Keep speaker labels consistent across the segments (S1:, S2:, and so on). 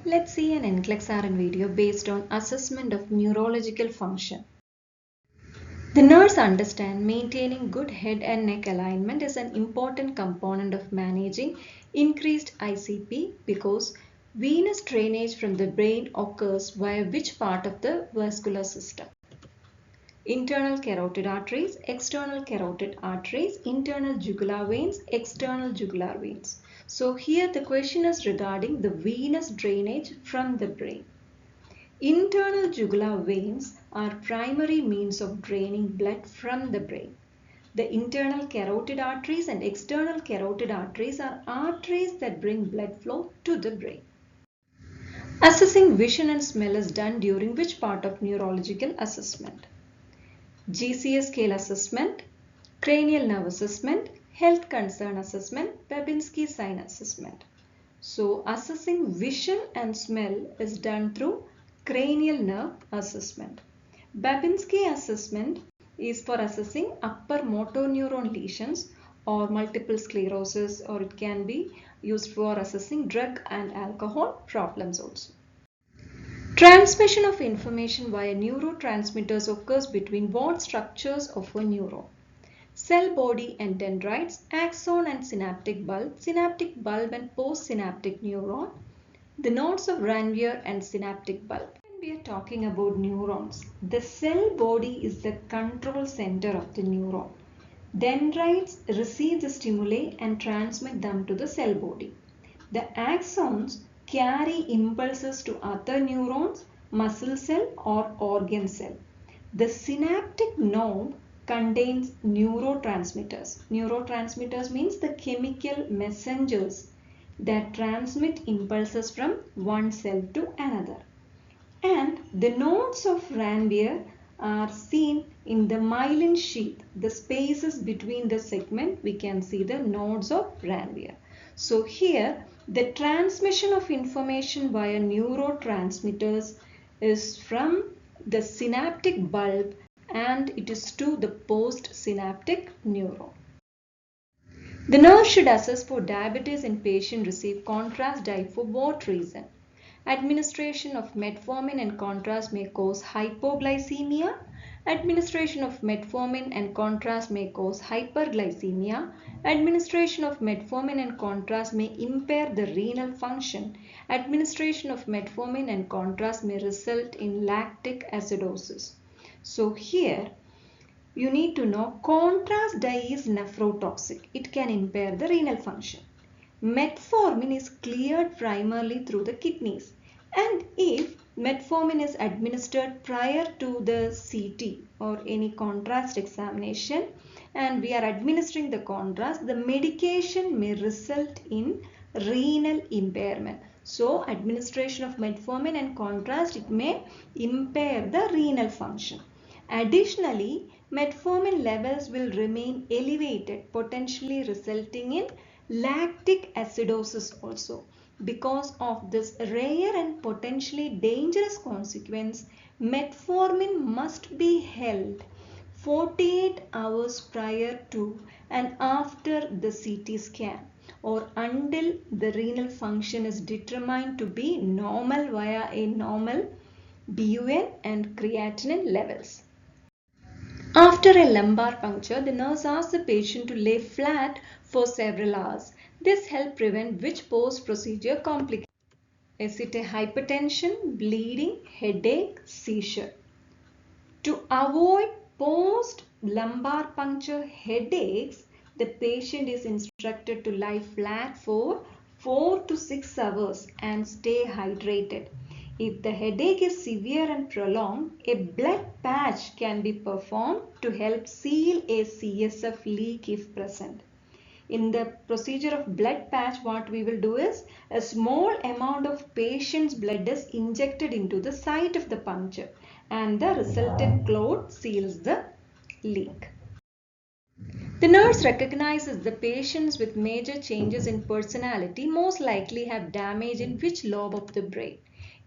S1: Let's see an NCLEX RN video based on assessment of neurological function. The nurse understands maintaining good head and neck alignment is an important component of managing increased ICP because venous drainage from the brain occurs via which part of the vascular system? Internal carotid arteries, external carotid arteries, internal jugular veins, external jugular veins. So here the question is regarding the venous drainage from the brain. Internal jugular veins are primary means of draining blood from the brain. The internal carotid arteries and external carotid arteries are arteries that bring blood flow to the brain. Assessing vision and smell is done during which part of neurological assessment? GCS scale assessment, cranial nerve assessment, health concern assessment, Babinski sign assessment. So assessing vision and smell is done through cranial nerve assessment. Babinski assessment is for assessing upper motor neuron lesions or multiple sclerosis, or it can be used for assessing drug and alcohol problems also. Transmission of information via neurotransmitters occurs between what structures of a neuron? Cell body and dendrites, axon and synaptic bulb and postsynaptic neuron, the nodes of Ranvier and synaptic bulb. When we are talking about neurons, the cell body is the control center of the neuron. Dendrites receive the stimuli and transmit them to the cell body. The axons carry impulses to other neurons, muscle cell or organ cell. The synaptic node contains neurotransmitters. Neurotransmitters means the chemical messengers that transmit impulses from one cell to another. And the nodes of Ranvier are seen in the myelin sheath. The spaces between the segment, we can see the nodes of Ranvier. So here the transmission of information via neurotransmitters is from the synaptic bulb and it is to the postsynaptic neuron. The nurse should assess for diabetes in patient receive contrast dye for what reason? Administration of metformin and contrast may cause hypoglycemia. Administration of metformin and contrast may cause hyperglycemia. Administration of metformin and contrast may impair the renal function. Administration of metformin and contrast may result in lactic acidosis. So here you need to know contrast dye is nephrotoxic. It can impair the renal function. Metformin is cleared primarily through the kidneys. And if metformin is administered prior to the CT or any contrast examination and we are administering the contrast, the medication may result in renal impairment. So administration of metformin and contrast, it may impair the renal function. Additionally, metformin levels will remain elevated, potentially resulting in lactic acidosis also. Because of this rare and potentially dangerous consequence, metformin must be held 48 hours prior to and after the CT scan or until the renal function is determined to be normal via a normal BUN and creatinine levels. After a lumbar puncture, the nurse asks the patient to lay flat for several hours. This helps prevent which post-procedure complication? Is it a hypertension, bleeding, headache, seizure? To avoid post-lumbar puncture headaches, the patient is instructed to lie flat for 4 to 6 hours and stay hydrated. If the headache is severe and prolonged, a blood patch can be performed to help seal a CSF leak if present. In the procedure of blood patch, what we will do is a small amount of patient's blood is injected into the site of the puncture and the resultant clot seals the leak. The nurse recognizes the patients with major changes in personality most likely have damage in which lobe of the brain.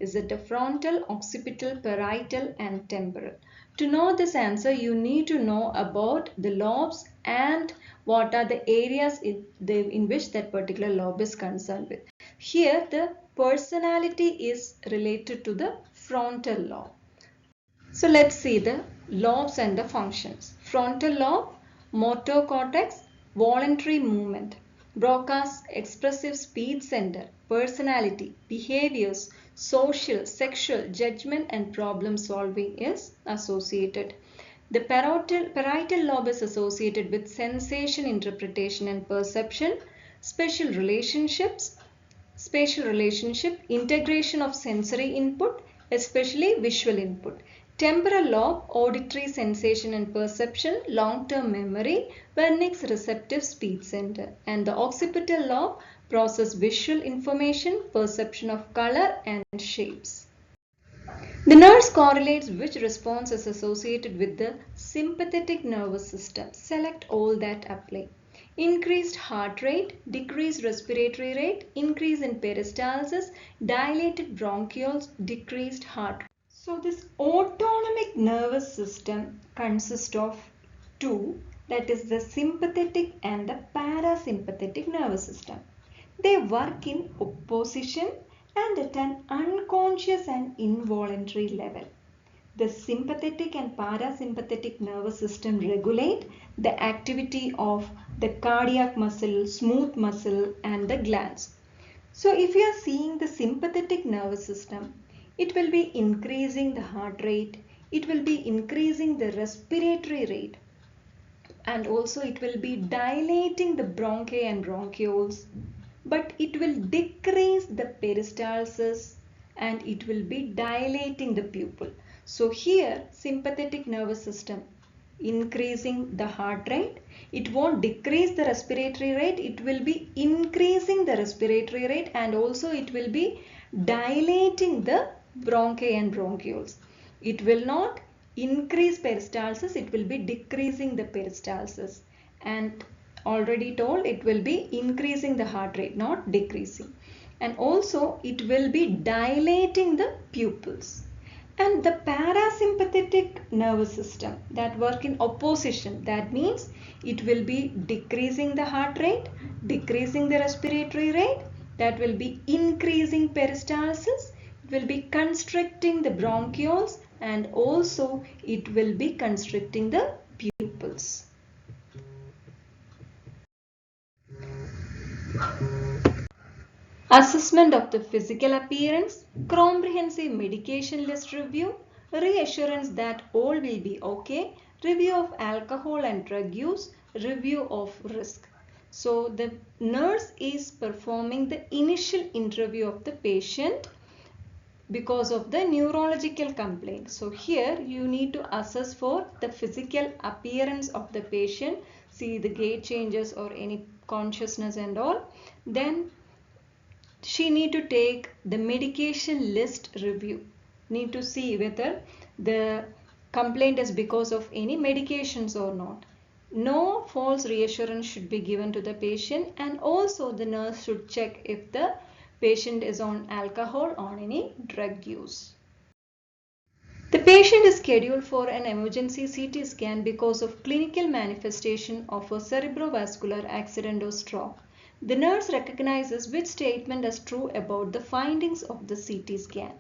S1: Is it a frontal, occipital, parietal and temporal? To know this answer, you need to know about the lobes and what are the areas in which that particular lobe is concerned with. Here the personality is related to the frontal lobe. So let's see the lobes and the functions. Frontal lobe, motor cortex, voluntary movement. Broca's expressive speech center, personality, behaviors, social, sexual, judgment and problem solving is associated. The parietal lobe is associated with sensation, interpretation and perception, spatial relationship, integration of sensory input, especially visual input. Temporal lobe, auditory sensation and perception, long-term memory, Wernicke's receptive speech center. And the occipital lobe, process visual information, perception of color and shapes. The nurse correlates which response is associated with the sympathetic nervous system. Select all that apply. Increased heart rate, decreased respiratory rate, increase in peristalsis, dilated bronchioles, decreased heart rate. So this autonomic nervous system consists of two, that is the sympathetic and the parasympathetic nervous system. They work in opposition and at an unconscious and involuntary level. The sympathetic and parasympathetic nervous system regulate the activity of the cardiac muscle, smooth muscle and the glands. So if you are seeing the sympathetic nervous system, it will be increasing the heart rate, it will be increasing the respiratory rate, and also it will be dilating the bronchi and bronchioles, but it will decrease the peristalsis and it will be dilating the pupil. So here sympathetic nervous system increasing the heart rate, it won't decrease the respiratory rate, it will be increasing the respiratory rate and also it will be dilating the bronchi and bronchioles. It will not increase peristalsis, it will be decreasing the peristalsis, and already told it will be increasing the heart rate, not decreasing, and also it will be dilating the pupils. And the parasympathetic nervous system that work in opposition, that means it will be decreasing the heart rate, decreasing the respiratory rate, that will be increasing peristalsis, it will be constricting the bronchioles and also it will be constricting the pupils. Assessment of the physical appearance, comprehensive medication list review, reassurance that all will be okay, review of alcohol and drug use, review of risk. So the nurse is performing the initial interview of the patient because of the neurological complaint. So here you need to assess for the physical appearance of the patient, see the gait changes or any consciousness and all. Then she need to take the medication list review, need to see whether the complaint is because of any medications or not. No false reassurance should be given to the patient, and also the nurse should check if the patient is on alcohol or any drug use. The patient is scheduled for an emergency CT scan because of clinical manifestation of a cerebrovascular accident or stroke. The nurse recognizes which statement is true about the findings of the CT scan.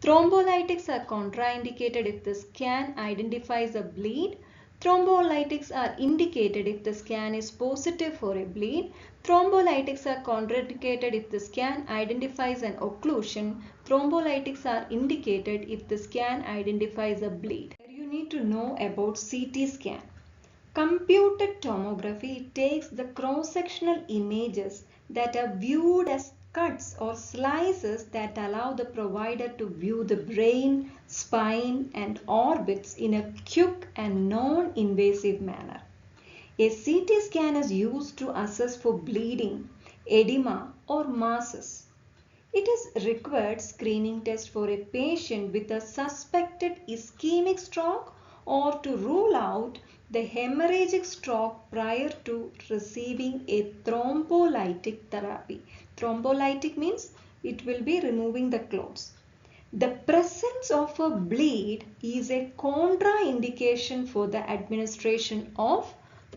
S1: Thrombolytics are contraindicated if the scan identifies a bleed. Thrombolytics are indicated if the scan is positive for a bleed. Thrombolytics are contraindicated if the scan identifies an occlusion. Thrombolytics are indicated if the scan identifies a bleed. You need to know about CT scan. Computed tomography takes the cross-sectional images that are viewed as cuts or slices that allow the provider to view the brain, spine and orbits in a quick and non-invasive manner. A CT scan is used to assess for bleeding, edema or masses. It is a required screening test for a patient with a suspected ischemic stroke or to rule out the hemorrhagic stroke prior to receiving a thrombolytic therapy. Thrombolytic means it will be removing the clots. The presence of a bleed is a contraindication for the administration of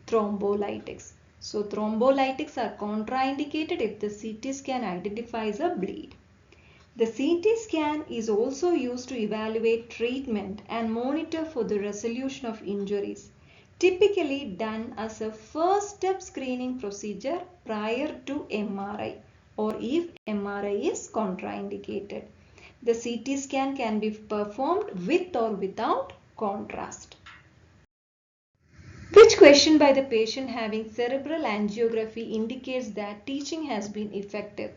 S1: thrombolytics. So thrombolytics are contraindicated if the CT scan identifies a bleed. The CT scan is also used to evaluate treatment and monitor for the resolution of injuries, typically done as a first step screening procedure prior to MRI or if MRI is contraindicated. The CT scan can be performed with or without contrast. Which question by the patient having cerebral angiography indicates that teaching has been effective?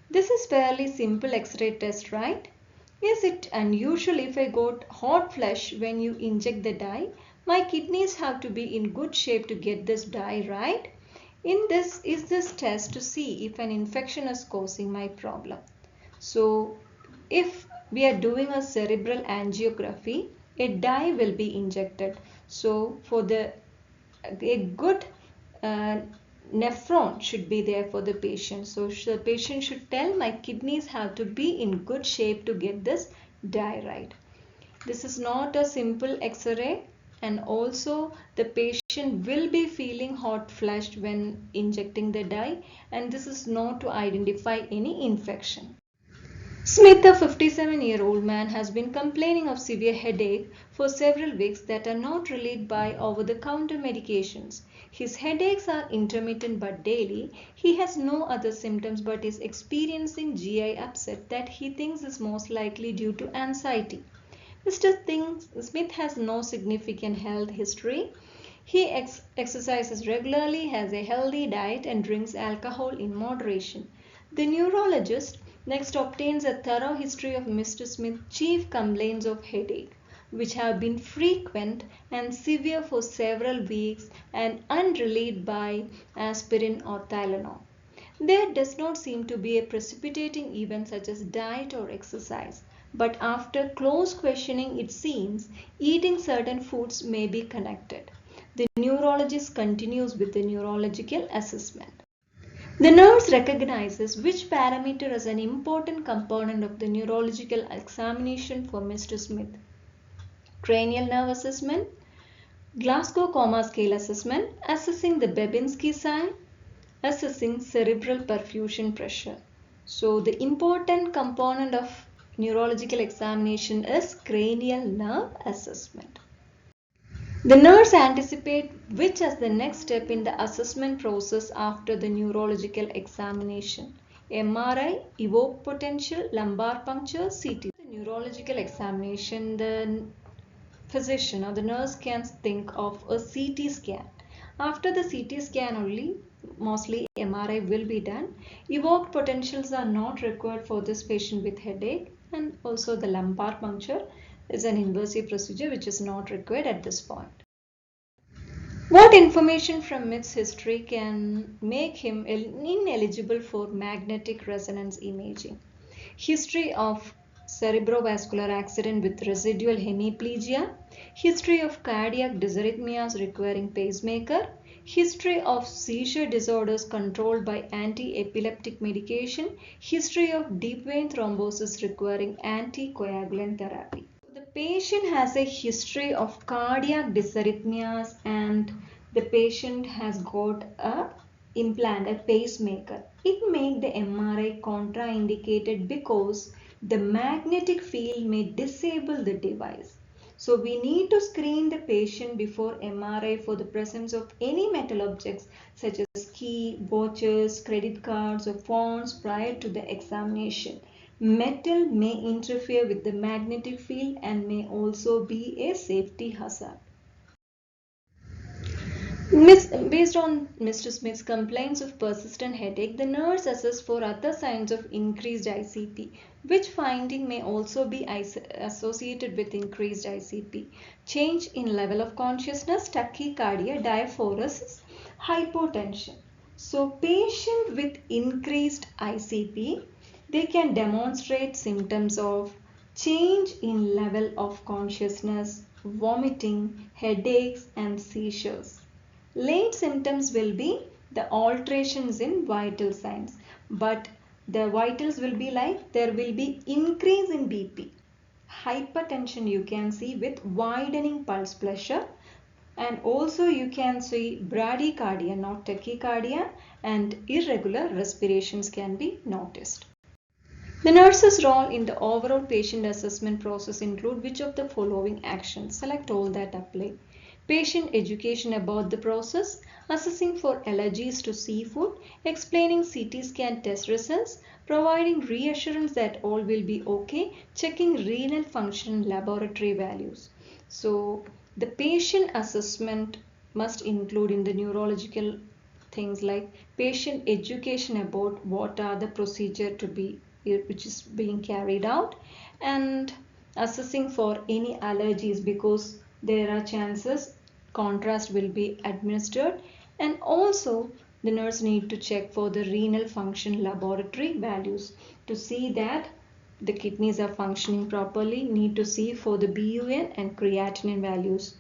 S1: This is fairly simple X-ray test, right? Is it unusual if I got hot flush when you inject the dye? My kidneys have to be in good shape to get this dye, right? In this test to see if an infection is causing my problem. So if we are doing a cerebral angiography, a dye will be injected. So for a good nephron should be there for the patient. So the patient should tell my kidneys have to be in good shape to get this dye right. This is not a simple X-ray, and also the patient will be feeling hot flushed when injecting the dye, and this is not to identify any infection. Smith, a 57-year-old man, has been complaining of severe headache for several weeks that are not relieved by over-the-counter medications. His headaches are intermittent but daily. He has no other symptoms but is experiencing GI upset that he thinks is most likely due to anxiety. Mr. Smith has no significant health history. He exercises regularly, has a healthy diet, and drinks alcohol in moderation. The neurologist next obtains a thorough history of Mr. Smith's chief complaints of headache, which have been frequent and severe for several weeks and unrelieved by aspirin or Tylenol. There does not seem to be a precipitating event such as diet or exercise, but after close questioning it seems eating certain foods may be connected. The neurologist continues with the neurological assessment. The nurse recognizes which parameter is an important component of the neurological examination for Mr. Smith. Cranial nerve assessment, Glasgow Coma Scale assessment, assessing the Babinski sign, assessing cerebral perfusion pressure. So the important component of neurological examination is cranial nerve assessment. The nurse anticipates which is the next step in the assessment process after the neurological examination. MRI, evoked potential, lumbar puncture, CT. The neurological examination, the physician or the nurse can think of a CT scan. After the CT scan only, mostly MRI will be done. Evoked potentials are not required for this patient with headache, and also the lumbar puncture is an invasive procedure which is not required at this point. What information from Smith's history can make him ineligible for magnetic resonance imaging? History of cerebrovascular accident with residual hemiplegia, history of cardiac dysrhythmias requiring pacemaker, history of seizure disorders controlled by anti-epileptic medication, history of deep vein thrombosis requiring anticoagulant therapy. The patient has a history of cardiac dysrhythmias and the patient has got a pacemaker. It may the MRI contraindicated because the magnetic field may disable the device. So we need to screen the patient before MRI for the presence of any metal objects such as key, watches, credit cards or phones prior to the examination. Metal may interfere with the magnetic field and may also be a safety hazard. Based on Mr. Smith's complaints of persistent headache, the nurse assessed for other signs of increased ICP, which finding may also be associated with increased ICP. Change in level of consciousness, tachycardia, diaphoresis, hypotension. So patient with increased ICP, they can demonstrate symptoms of change in level of consciousness, vomiting, headaches and seizures. Late symptoms will be the alterations in vital signs, but the vitals will be like there will be increase in BP. Hypertension you can see with widening pulse pressure, and also you can see bradycardia, not tachycardia, and irregular respirations can be noticed. The nurse's role in the overall patient assessment process include which of the following actions? Select all that apply. Patient education about the process, assessing for allergies to seafood, explaining CT scan test results, providing reassurance that all will be okay, checking renal function laboratory values. So the patient assessment must include in the neurological things like patient education about what are the procedure to be which is being carried out, and assessing for any allergies because there are chances contrast will be administered, and also the nurse need to check for the renal function laboratory values to see that the kidneys are functioning properly, need to see for the BUN and creatinine values.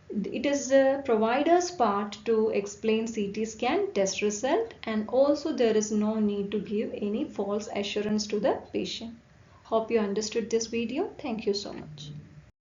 S1: It is the provider's part to explain CT scan test result, and also there is no need to give any false assurance to the patient. Hope you understood this video. Thank you so much.